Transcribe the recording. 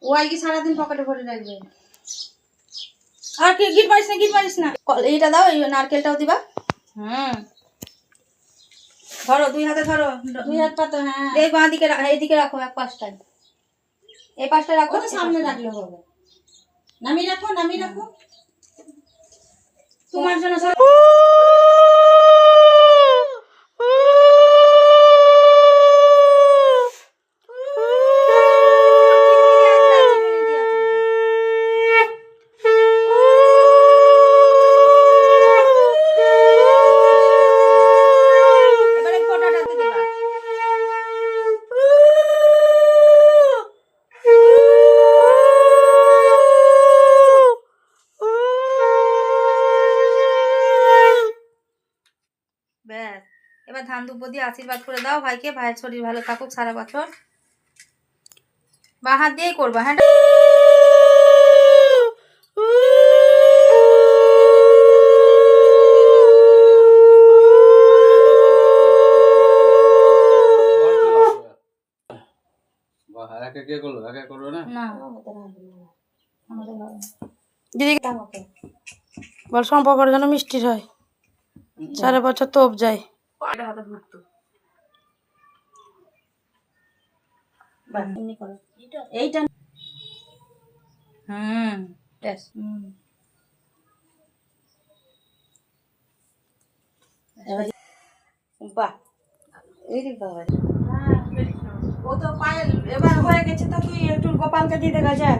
ও আর কি সারাদিন পকেটে ভরে রাখবে। আর কি গিট মারিস না এইটা দাও, এই নারকেলটাও দিবা। ধরো, 2 হাতে ধরো, 2 হাত পাতো। হ্যাঁ, এই বাঁ দিকে এইদিকে রাখো, এক পাশটায়, এই পাশটা রাখো, ওটা সামনে রাখলে হবে। নামিয়ে রাখো। তোমার জন্য সব এবারে ফোঁটাটাতে দিবা। ব্যাস, এবার ধান দুব্ব দিয়ে আশীর্বাদ করে দাও ভাইকে। ভাইয়ের শরীর ভালো থাকুক সারা বছর। বা হাত দিয়েই করবা। হ্যাঁ, দিদি বল সম্পর্কের জন্য মিষ্টি হয়, সারা বছর তোপ যায়। এইটা ব্যাস। বাহ, এই রে বাবা, ও তো পায়েল এবার হয়ে গেছে। তো তুই একটু গোপালকে দিয়ে দেখা যায়।